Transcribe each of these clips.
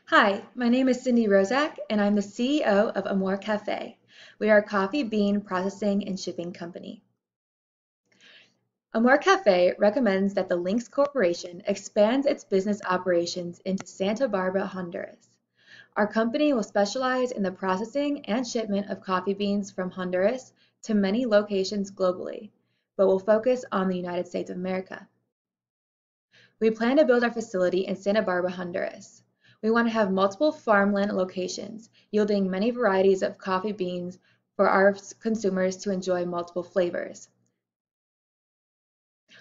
Hi, my name is Cindy Rozak, and I'm the CEO of Amor Cafe. We are a coffee bean processing and shipping company. Amor Cafe recommends that the Lynx Corporation expands its business operations into Santa Barbara, Honduras. Our company will specialize in the processing and shipment of coffee beans from Honduras to many locations globally, but will focus on the United States of America. We plan to build our facility in Santa Barbara, Honduras. We want to have multiple farmland locations, yielding many varieties of coffee beans for our consumers to enjoy multiple flavors.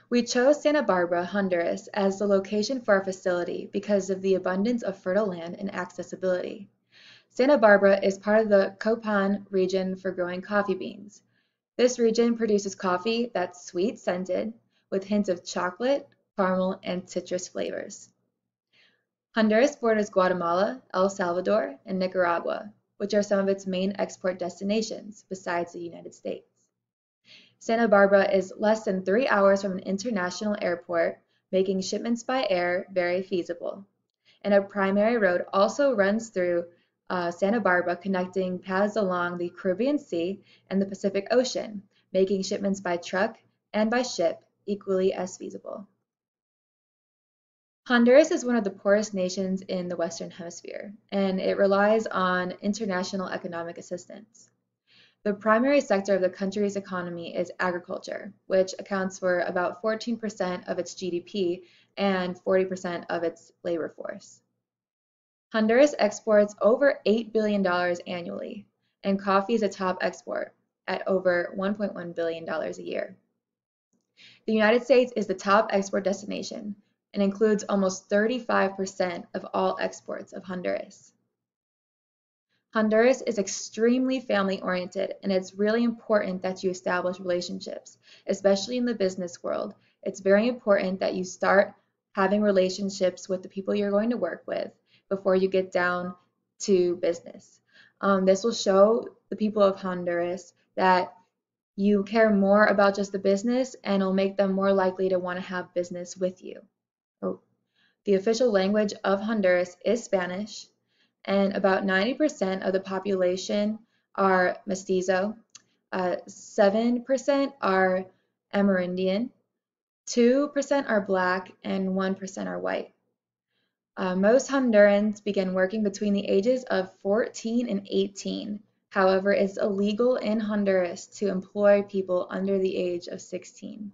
We chose Santa Barbara, Honduras as the location for our facility because of the abundance of fertile land and accessibility. Santa Barbara is part of the Copan region for growing coffee beans. This region produces coffee that's sweet scented with hints of chocolate, caramel, and citrus flavors. Honduras borders Guatemala, El Salvador, and Nicaragua, which are some of its main export destinations besides the United States. Santa Barbara is less than 3 hours from an international airport, making shipments by air very feasible. And a primary road also runs through Santa Barbara, connecting paths along the Caribbean Sea and the Pacific Ocean, making shipments by truck and by ship equally as feasible. Honduras is one of the poorest nations in the Western Hemisphere, and it relies on international economic assistance. The primary sector of the country's economy is agriculture, which accounts for about 14% of its GDP and 40% of its labor force. Honduras exports over $8 billion annually, and coffee is a top export at over $1.1 billion a year. The United States is the top export destination and includes almost 35% of all exports of Honduras. Honduras is extremely family-oriented, and it's really important that you establish relationships, especially in the business world. It's very important that you start having relationships with the people you're going to work with before you get down to business. This will show the people of Honduras that you care more about just the business, and it'll make them more likely to want to have business with you. The official language of Honduras is Spanish, and about 90% of the population are mestizo, 7% are Amerindian, 2% are black, and 1% are white. Most Hondurans begin working between the ages of 14 and 18. However, it's illegal in Honduras to employ people under the age of 16.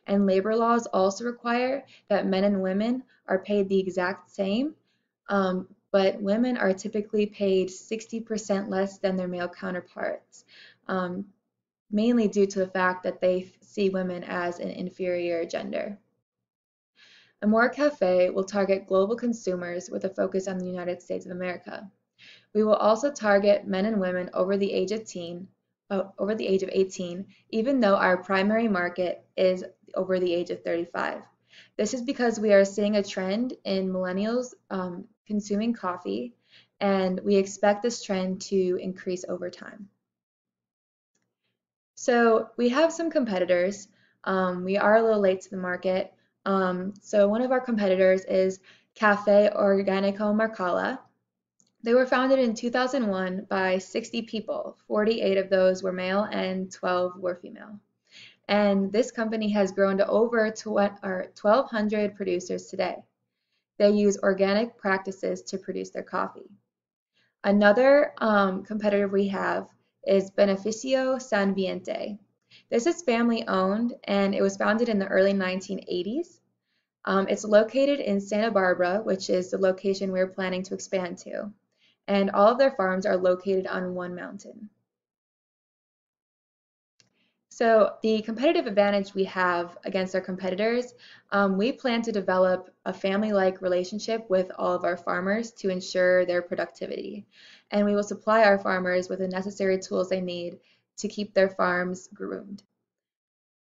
And labor laws also require that men and women are paid the exact same, but women are typically paid 60% less than their male counterparts, mainly due to the fact that they see women as an inferior gender. Amor Cafe will target global consumers with a focus on the United States of America. We will also target men and women over the age of 18, even though our primary market is over the age of 35. This is because we are seeing a trend in millennials consuming coffee, and we expect this trend to increase over time. So we have some competitors. We are a little late to the market. So one of our competitors is Cafe Organico Marcala. They were founded in 2001 by 60 people. 48 of those were male and 12 were female. And this company has grown to over 1,200 producers today. They use organic practices to produce their coffee. Another competitor we have is Beneficio San Viente. This is family owned, and it was founded in the early 1980s. It's located in Santa Barbara, which is the location we're planning to expand to. And all of their farms are located on one mountain. So the competitive advantage we have against our competitors, we plan to develop a family-like relationship with all of our farmers to ensure their productivity. And we will supply our farmers with the necessary tools they need to keep their farms groomed.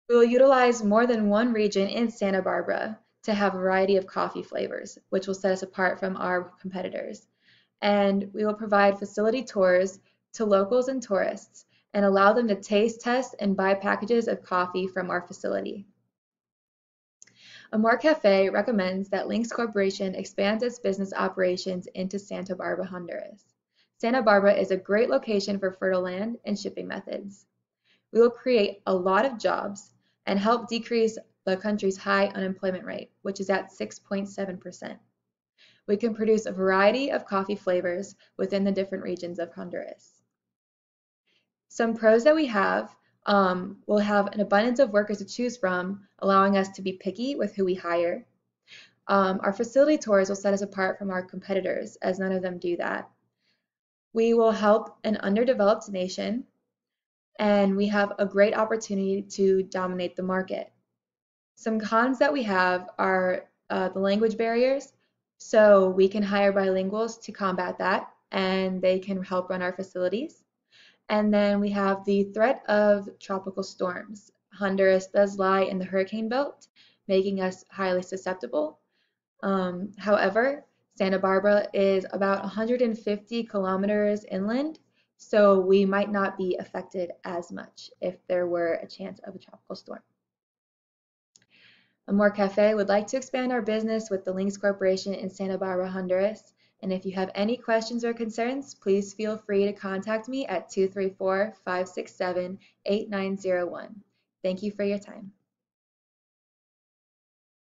We will utilize more than one region in Santa Barbara to have a variety of coffee flavors, which will set us apart from our competitors. And we will provide facility tours to locals and tourists and allow them to taste test and buy packages of coffee from our facility. Amor Cafe recommends that Lynx Corporation expands its business operations into Santa Barbara, Honduras. Santa Barbara is a great location for fertile land and shipping methods. We will create a lot of jobs and help decrease the country's high unemployment rate, which is at 6.7%. We can produce a variety of coffee flavors within the different regions of Honduras. Some pros that we have, we'll have an abundance of workers to choose from, allowing us to be picky with who we hire. Our facility tours will set us apart from our competitors, as none of them do that. We will help an underdeveloped nation, and we have a great opportunity to dominate the market. Some cons that we have are the language barriers, so we can hire bilinguals to combat that, and they can help run our facilities. And then we have the threat of tropical storms. Honduras does lie in the hurricane belt, making us highly susceptible. However, Santa Barbara is about 150 kilometers inland, so we might not be affected as much if there were a chance of a tropical storm. Amor Cafe would like to expand our business with the Lynx Corporation in Santa Barbara, Honduras. And if you have any questions or concerns, please feel free to contact me at 234-567-8901. Thank you for your time.